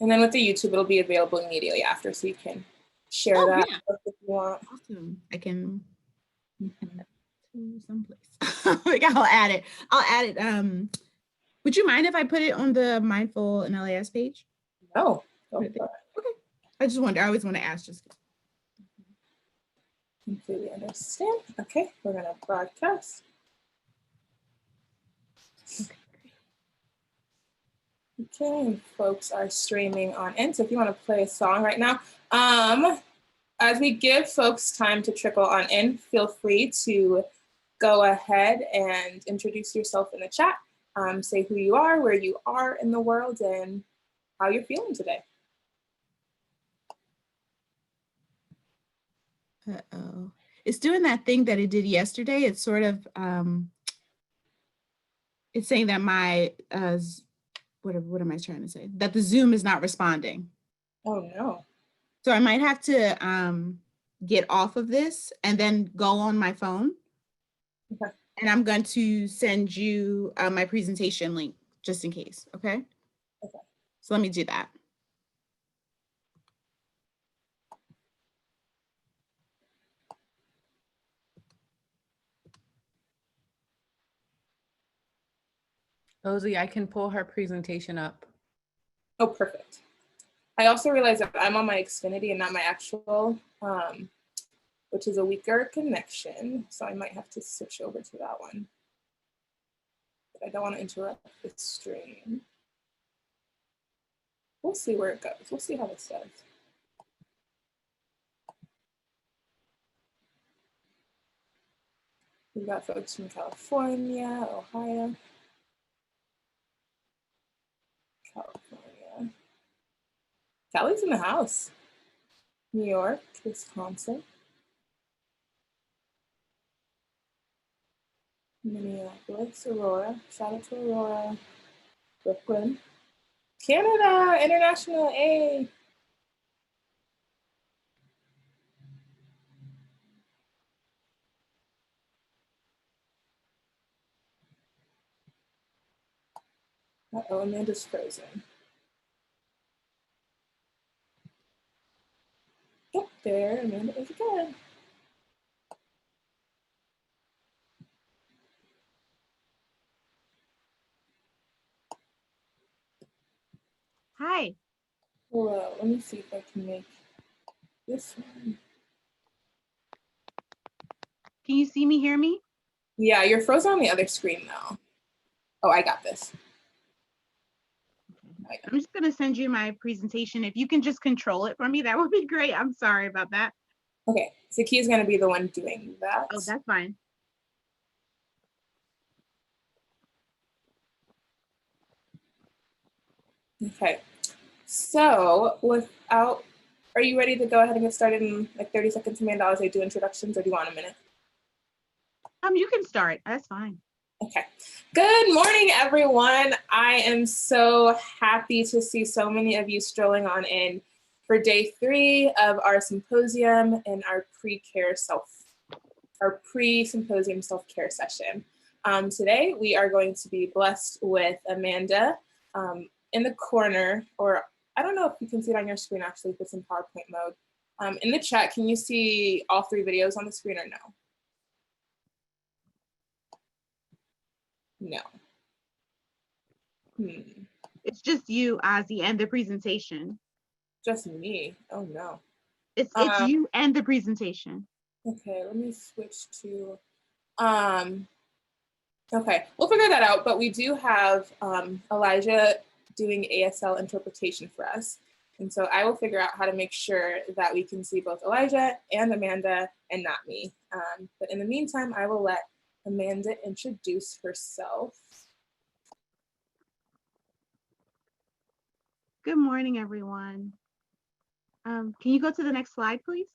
And then with the YouTube, it'll be available immediately after, so you can share that if you want. Awesome. I can add that to someplace. Like I'll add it. Would you mind if I put it on the Mindful and LAS page? No. Okay. I just wonder. I always want to ask. Just completely understand. Okay, we're gonna broadcast. Okay, folks are streaming on in. So if you want to play a song right now, as we give folks time to trickle on in, feel free to go ahead and introduce yourself in the chat. Say who you are, where you are in the world, and how you're feeling today. Uh-oh. It's doing that thing that it did yesterday. It's sort of, it's saying that my, what am I trying to say? That the Zoom is not responding. Oh no. So I might have to get off of this and then go on my phone. Okay. And I'm going to send you my presentation link just in case, okay? Okay. So let me do that. Rosie, I can pull her presentation up. Oh, perfect. I also realized that I'm on my Xfinity and not my actual, which is a weaker connection. So I might have to switch over to that one. But I don't want to interrupt the stream. We'll see where it goes. We'll see how this does. We've got folks from California, Ohio, California. Cali's in the house. New York, Wisconsin, Minneapolis, Aurora, shout out to Aurora, Brooklyn, Canada, international, A. Uh-oh, Amanda's frozen. Yep, there, Amanda is again. Hi. Hello, let me see if I can make this one. Can you see me, hear me? Yeah, you're frozen on the other screen though. Oh, I got this. I'm just going to send you my presentation. If you can just control it for me, that would be great. I'm sorry about that. Okay, Zaki is going to be the one doing that. Oh, that's fine. Okay, so are you ready to go ahead and get started in like 30 seconds, Amanda, as I do introductions, or do you want a minute? You can start, that's fine. Okay. Good morning, everyone. I am so happy to see so many of you strolling on in for day 3 of our symposium and our pre-symposium self-care session. Today, we are going to be blessed with Amanda in the corner, or I don't know if you can see it on your screen, actually, if it's in PowerPoint mode. In the chat, can you see all 3 videos on the screen or no? No. It's just you, Ozzy, and the presentation. Just me? Oh no. It's you and the presentation. Okay, let me switch to, okay, we'll figure that out, but we do have Elijah doing ASL interpretation for us. And so I will figure out how to make sure that we can see both Elijah and Amanda and not me. But in the meantime, I will let Amanda introduce herself. Good morning, everyone. Can you go to the next slide, please?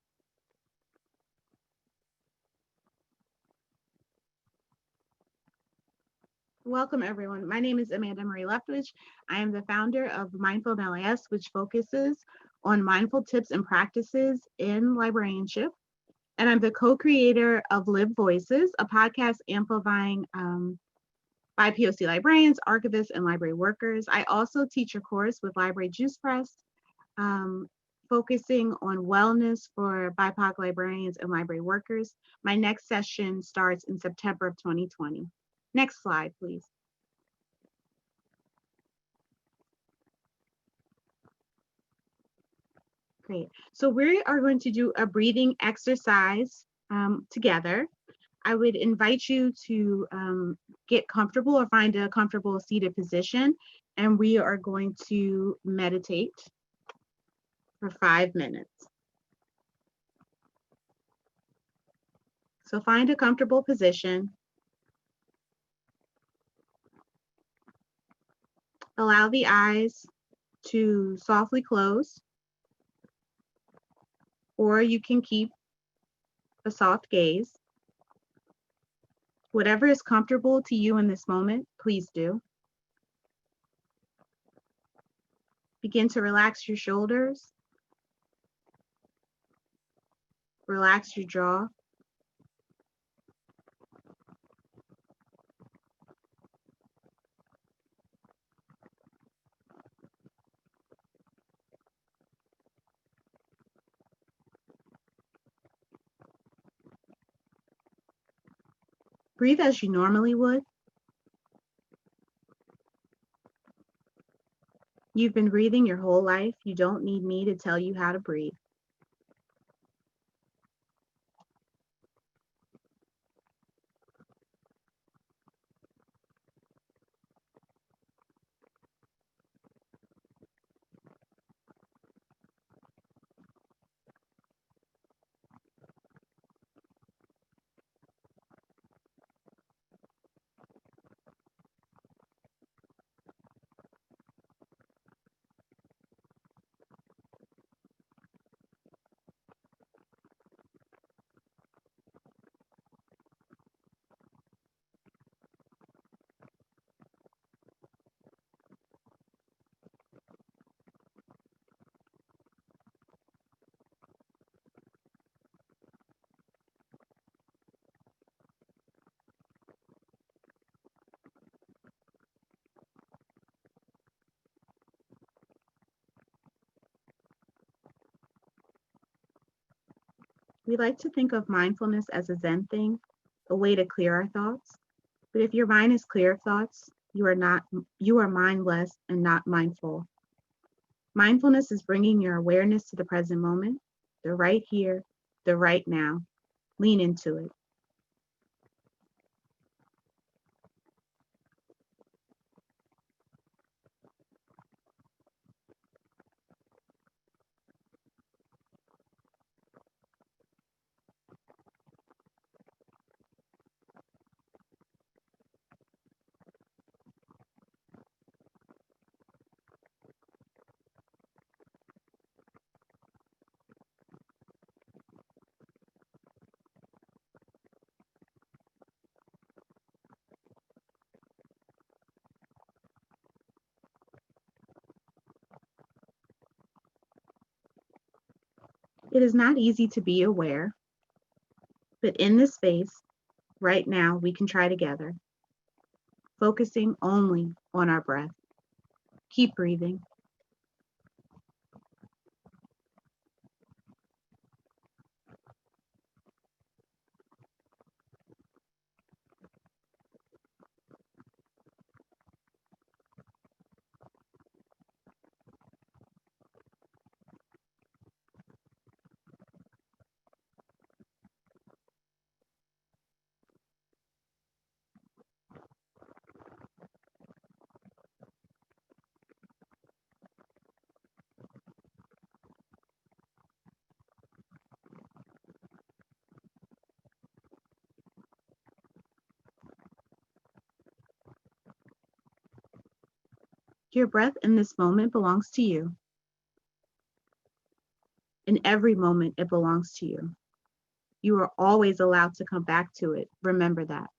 Welcome, everyone. My name is Amanda Marie Leftwich. I am the founder of Mindful LAS, which focuses on mindful tips and practices in librarianship. And I'm the co-creator of Live Voices, a podcast amplifying by POC librarians, archivists, and library workers. I also teach a course with Library Juice Press, focusing on wellness for BIPOC librarians and library workers. My next session starts in September of 2020. Next slide, please. Great. So we are going to do a breathing exercise together. I would invite you to get comfortable or find a comfortable seated position, and we are going to meditate for 5 minutes. So find a comfortable position. Allow the eyes to softly close, or you can keep a soft gaze. Whatever is comfortable to you in this moment, please do. Begin to relax your shoulders. Relax your jaw. Breathe as you normally would. You've been breathing your whole life. You don't need me to tell you how to breathe. We like to think of mindfulness as a Zen thing, a way to clear our thoughts. But if your mind is clear of thoughts, you are mindless and not mindful. Mindfulness is bringing your awareness to the present moment, the right here, the right now. Lean into it. It is not easy to be aware, but in this space, right now, we can try together, focusing only on our breath. Keep breathing. Your breath in this moment belongs to you. In every moment, it belongs to you. You are always allowed to come back to it. Remember that.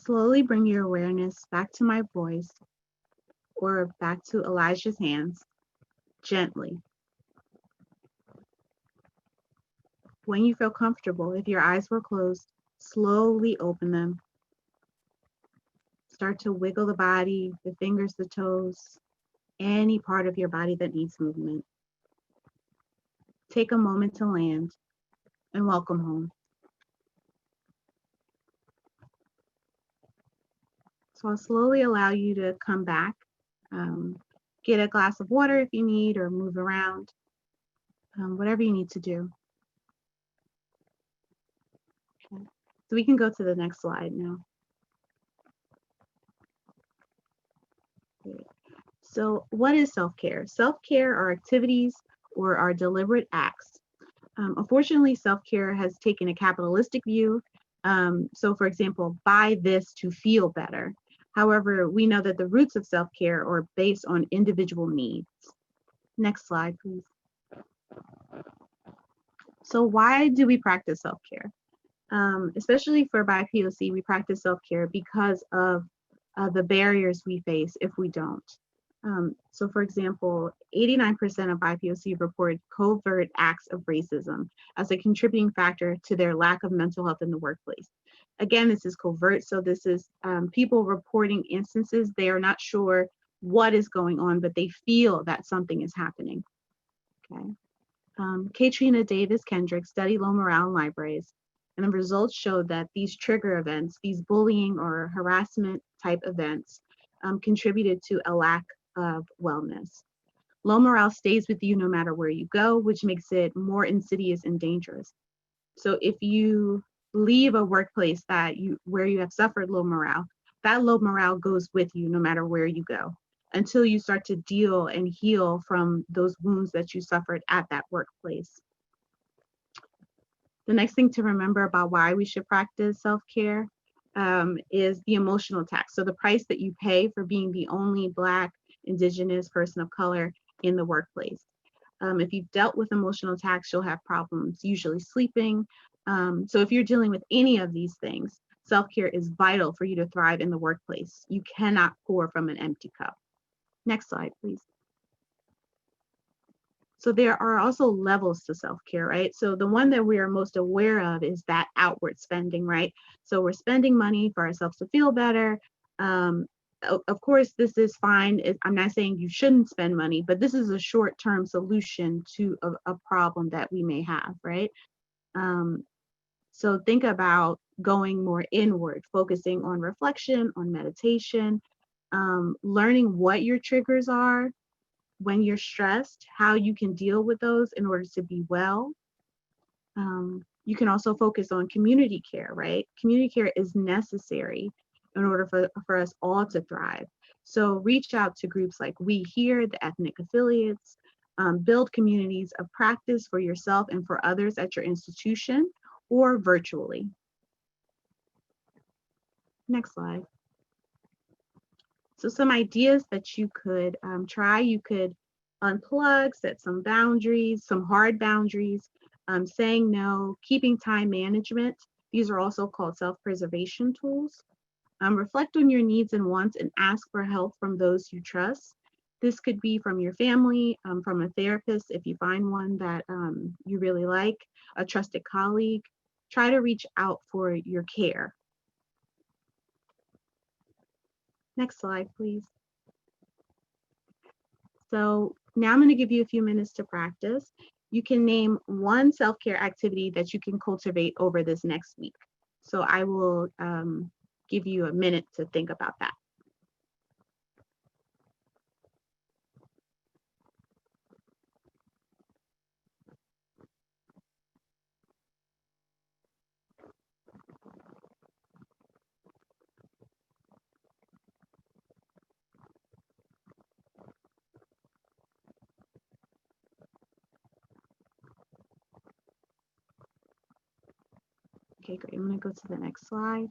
Slowly bring your awareness back to my voice or back to Elijah's hands, gently. When you feel comfortable, if your eyes were closed, slowly open them. Start to wiggle the body, the fingers, the toes, any part of your body that needs movement. Take a moment to land and welcome home. So I'll slowly allow you to come back, get a glass of water if you need, or move around, whatever you need to do. Okay. So we can go to the next slide now. Great. So what is self-care? Self-care are activities or are deliberate acts. Unfortunately, self-care has taken a capitalistic view. So for example, buy this to feel better. However, we know that the roots of self-care are based on individual needs. Next slide, please. So why do we practice self-care? Especially for BIPOC, we practice self-care because of the barriers we face if we don't. So for example, 89% of BIPOC report covert acts of racism as a contributing factor to their lack of mental health in the workplace. Again, this is covert, so this is people reporting instances. They are not sure what is going on, but they feel that something is happening, okay? Katrina Davis Kendrick studied low morale in libraries, and the results showed that these trigger events, these bullying or harassment type events, contributed to a lack of wellness. Low morale stays with you no matter where you go, which makes it more insidious and dangerous. So if you leave a workplace where you have suffered low morale, that low morale goes with you no matter where you go, until you start to deal and heal from those wounds that you suffered at that workplace. The next thing to remember about why we should practice self-care is the emotional tax. So the price that you pay for being the only Black, Indigenous person of color in the workplace. If you've dealt with emotional tax, you'll have problems usually sleeping. So if you're dealing with any of these things, self-care is vital for you to thrive in the workplace. You cannot pour from an empty cup. Next slide, please. So there are also levels to self-care, right? So the one that we are most aware of is that outward spending, right? So we're spending money for ourselves to feel better. Of course, this is fine. I'm not saying you shouldn't spend money, but this is a short-term solution to a problem that we may have, right? So think about going more inward, focusing on reflection, on meditation, learning what your triggers are when you're stressed, how you can deal with those in order to be well. You can also focus on community care, right? Community care is necessary in order for us all to thrive. So reach out to groups like We Here, the ethnic affiliates, build communities of practice for yourself and for others at your institution or virtually. Next slide. So some ideas that you could try, you could unplug, set some boundaries, some hard boundaries, saying no, keeping time management. These are also called self-preservation tools. Reflect on your needs and wants and ask for help from those you trust. This could be from your family, from a therapist if you find one that you really like, a trusted colleague. Try to reach out for your care. Next slide, please. So now I'm going to give you a few minutes to practice. You can name one self-care activity that you can cultivate over this next week. So I will give you a minute to think about that. Okay, great. I'm going to go to the next slide.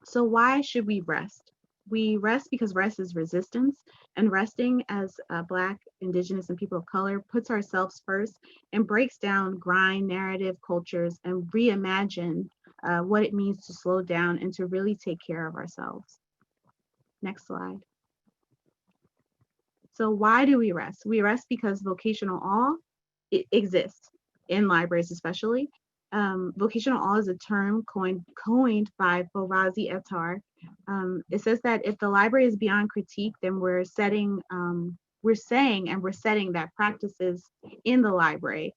So why should we rest? We rest because rest is resistance, and resting as Black, Indigenous, and people of color puts ourselves first and breaks down grind narrative cultures and reimagine what it means to slow down and to really take care of ourselves. Next slide. So why do we rest? We rest because vocational awe, it exists in libraries especially. Vocational awe is a term coined by Bovazi Ettar. It says that if the library is beyond critique, then we're saying that practices in the library,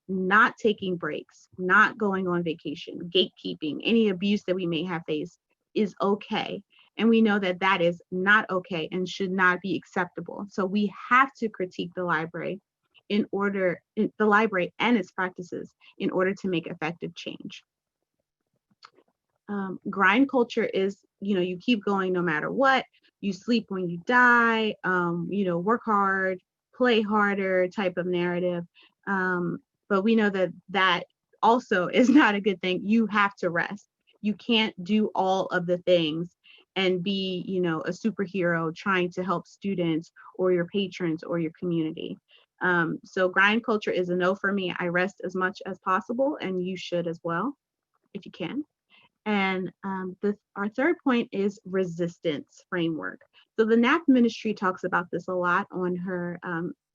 not taking breaks, not going on vacation, gatekeeping, any abuse that we may have faced is okay. And we know that that is not okay and should not be acceptable. So we have to critique the library and its practices in order to make effective change. Grind culture is, you keep going no matter what, you sleep when you die, work hard, play harder type of narrative. But we know that that also is not a good thing. You have to rest. You can't do all of the things and be, a superhero trying to help students or your patrons or your community. So grind culture is a no for me. I rest as much as possible, and you should as well, if you can. And our third point is resistance framework. So the NAP ministry talks about this a lot on her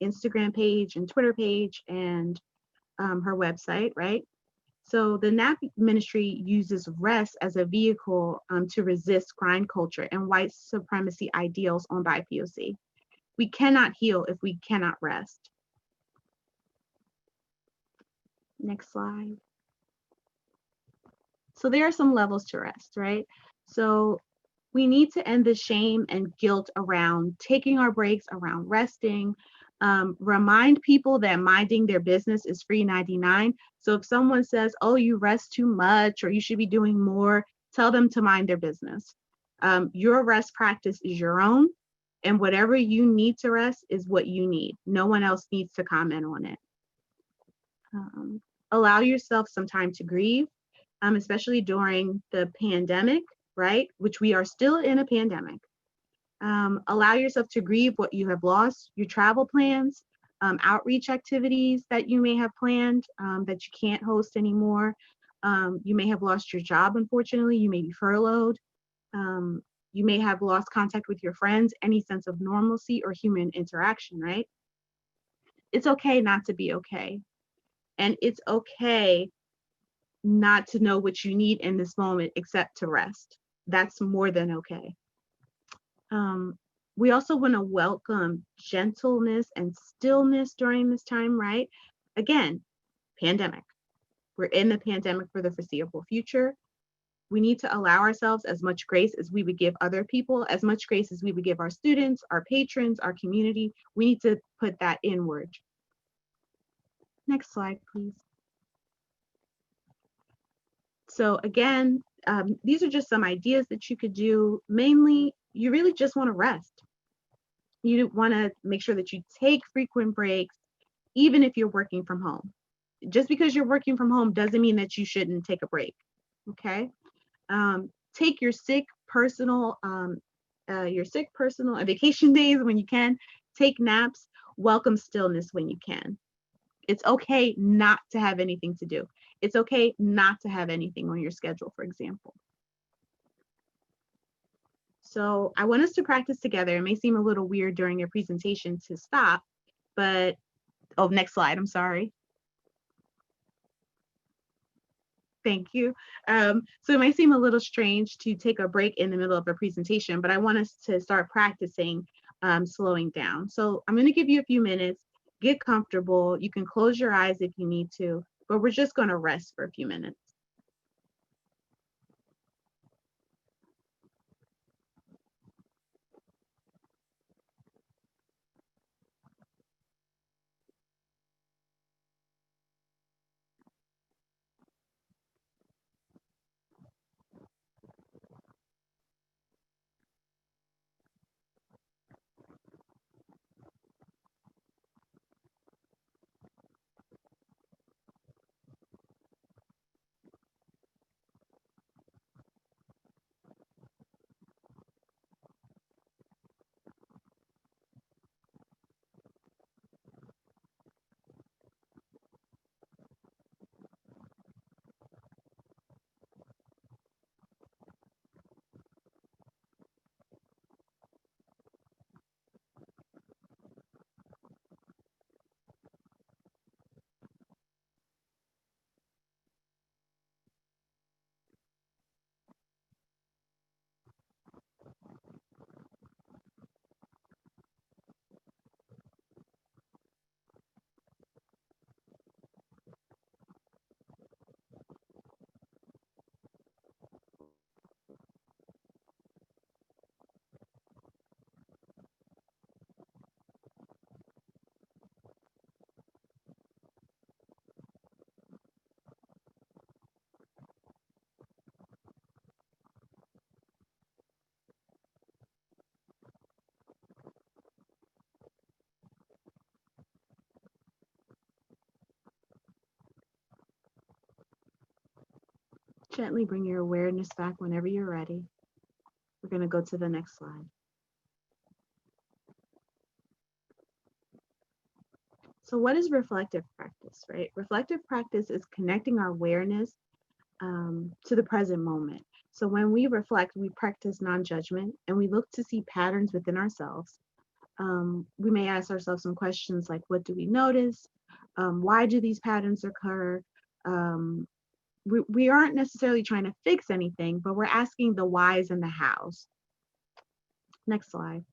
Instagram page and Twitter page and her website, right? So the NAP ministry uses rest as a vehicle to resist grind culture and white supremacy ideals on BIPOC. We cannot heal if we cannot rest. Next slide. So there are some levels to rest, right? So we need to end the shame and guilt around taking our breaks, around resting. Remind people that minding their business is free 99. So if someone says, oh, you rest too much or you should be doing more, tell them to mind their business. Your rest practice is your own, and whatever you need to rest is what you need. No one else needs to comment on it. Allow yourself some time to grieve, especially during the pandemic, right? Which we are still in a pandemic. Allow yourself to grieve what you have lost, your travel plans, outreach activities that you may have planned that you can't host anymore. You may have lost your job, unfortunately. You may be furloughed. You may have lost contact with your friends, any sense of normalcy or human interaction, right? It's okay not to be okay. And it's okay not to know what you need in this moment except to rest. That's more than okay. We also want to welcome gentleness and stillness during this time, right? Again, pandemic. We're in the pandemic for the foreseeable future. We need to allow ourselves as much grace as we would give other people, as much grace as we would give our students, our patrons, our community. We need to put that inward. Next slide, please. So again, these are just some ideas that you could do. Mainly, you really just want to rest. You want to make sure that you take frequent breaks, even if you're working from home. Just because you're working from home doesn't mean that you shouldn't take a break, okay? Take your sick personal and vacation days when you can. Take naps. Welcome stillness when you can. It's okay not to have anything to do. It's okay not to have anything on your schedule, for example. So I want us to practice together. It may seem a little weird during your presentation to stop, but, oh, next slide, I'm sorry. Thank you. So it might seem a little strange to take a break in the middle of a presentation, but I want us to start practicing slowing down. So I'm going to give you a few minutes, get comfortable. You can close your eyes if you need to, but we're just going to rest for a few minutes. Gently bring your awareness back whenever you're ready. We're going to go to the next slide. So what is reflective practice, right? Reflective practice is connecting our awareness to the present moment. So when we reflect, we practice non-judgment and we look to see patterns within ourselves. We may ask ourselves some questions like, what do we notice? Why do these patterns occur? We aren't necessarily trying to fix anything, but we're asking the whys and the hows. Next slide.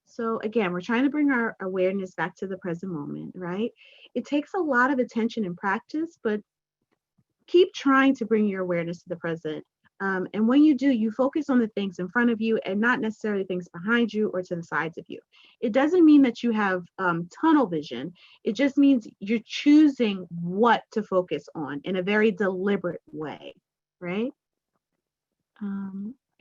So again, we're trying to bring our awareness back to the present moment, right? It takes a lot of attention and practice, but keep trying to bring your awareness to the present. And when you do, you focus on the things in front of you and not necessarily things behind you or to the sides of you. It doesn't mean that you have tunnel vision. It just means you're choosing what to focus on in a very deliberate way, right?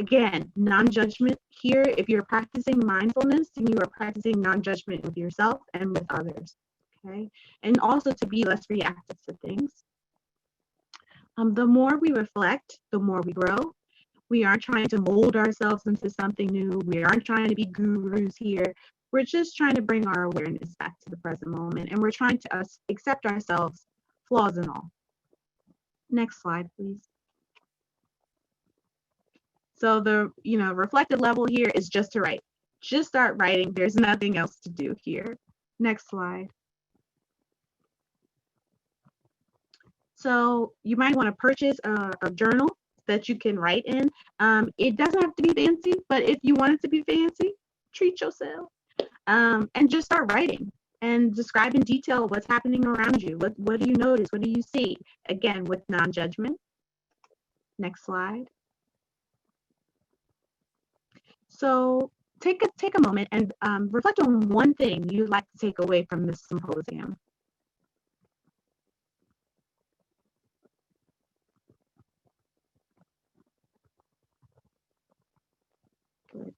Again, non-judgment here. If you're practicing mindfulness, then you are practicing non-judgment with yourself and with others, okay? And also to be less reactive to things. The more we reflect, the more we grow. We aren't trying to mold ourselves into something new. We aren't trying to be gurus here. We're just trying to bring our awareness back to the present moment, and we're trying to accept ourselves, flaws and all. Next slide, please. So the reflective level here is just to write. Just start writing. There's nothing else to do here. Next slide. So you might want to purchase a journal that you can write in. It doesn't have to be fancy, but if you want it to be fancy, treat yourself. And just start writing and describe in detail what's happening around you. What do you notice? What do you see? Again, with non-judgment. Next slide. So take a moment and reflect on one thing you'd like to take away from this symposium. Good.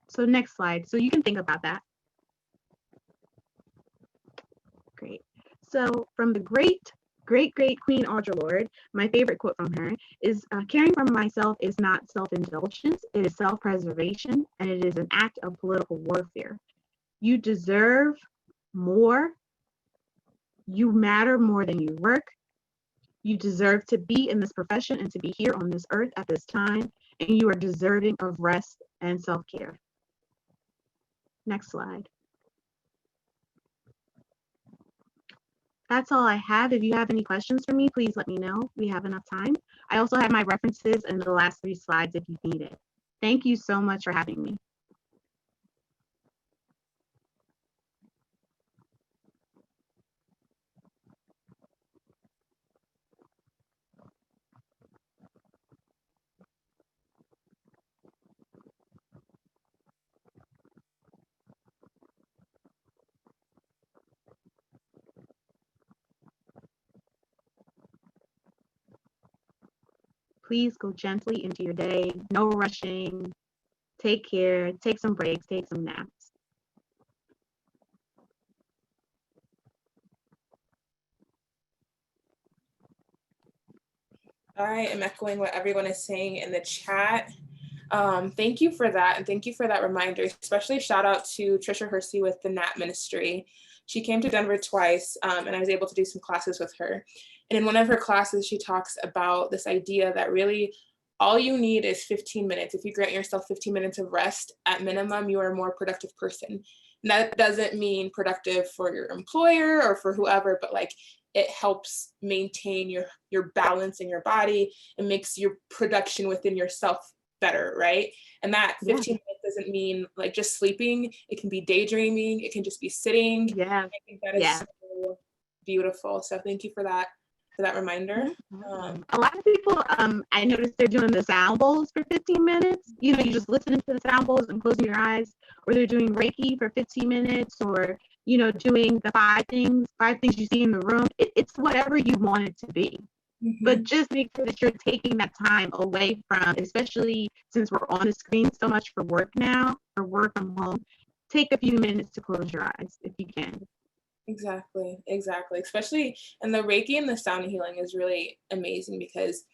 So next slide. So you can think about that. Great. So from the great Queen Audre Lorde, my favorite quote from her is, caring for myself is not self-indulgence, it is self-preservation, and it is an act of political warfare. You deserve more. You matter more than you work. You deserve to be in this profession and to be here on this earth at this time, and you are deserving of rest and self-care. Next slide. That's all I have. If you have any questions for me, please let me know. We have enough time. I also have my references in the last 3 slides if you need it. Thank you so much for having me. Please go gently into your day. No rushing. Take care. Take some breaks. Take some naps. All right, I'm echoing what everyone is saying in the chat. Thank you for that. And thank you for that reminder, especially shout out to Trisha Hersey with the NAT Ministry. She came to Denver twice and I was able to do some classes with her. And in one of her classes, she talks about this idea that really all you need is 15 minutes. If you grant yourself 15 minutes of rest, at minimum, you are a more productive person. And that doesn't mean productive for your employer or for whoever, but like it helps maintain your balance in your body and makes your production within yourself better, right? And that 15 minutes doesn't mean like just sleeping. It can be daydreaming. It can just be sitting. Yeah. I think that is so beautiful. So thank you for that reminder. A lot of people, I noticed they're doing the sound bowls for 15 minutes. You know, you just listening to the sound bowls and closing your eyes, or they're doing Reiki for 15 minutes, or, you know, doing the five things you see in the room. It's whatever you want it to be. Mm-hmm. But just make sure that you're taking that time away from, especially since we're on the screen so much for work now, or work from home, take a few minutes to close your eyes if you can. Exactly. Especially, and the Reiki and the sound healing is really amazing because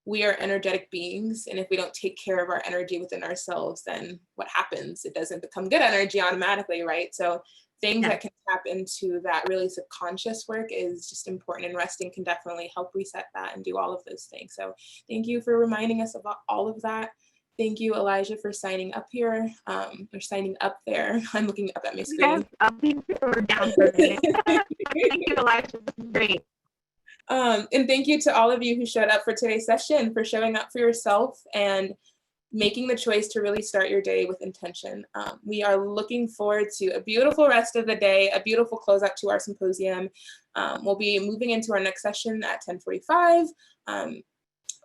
we are energetic beings, and if we don't take care of our energy within ourselves, then what happens? It doesn't become good energy automatically, right? So things that can tap into that really subconscious work is just important, and resting can definitely help reset that and do all of those things. So thank you for reminding us about all of that. Thank you, Elijah, for signing up here, or signing up there. I'm looking up at my screen. Yes, up here or down for me. Thank you, Elijah. This is great. And thank you to all of you who showed up for today's session, for showing up for yourself and making the choice to really start your day with intention. We are looking forward to a beautiful rest of the day, a beautiful closeout to our symposium. We'll be moving into our next session at 10:45.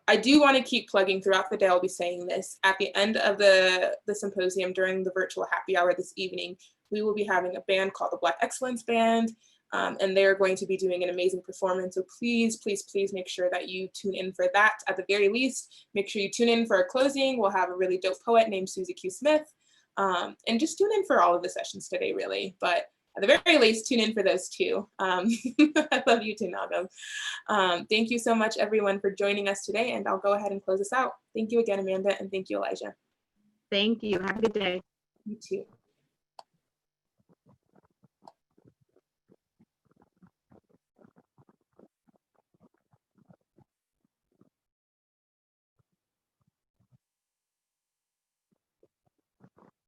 I do want to keep plugging throughout the day. I'll be saying this at the end of the symposium during the virtual happy hour this evening. We will be having a band called the Black Excellence Band, and they're going to be doing an amazing performance. So please make sure that you tune in for that. At the very least, make sure you tune in for our closing. We'll have a really dope poet named Susie Q. Smith, and just tune in for all of the sessions today, really. But at the very least, tune in for those two. I love you too, Nagam. Thank you so much, everyone, for joining us today, and I'll go ahead and close us out. Thank you again, Amanda, and thank you, Elijah. Thank you. Have a good day. You too.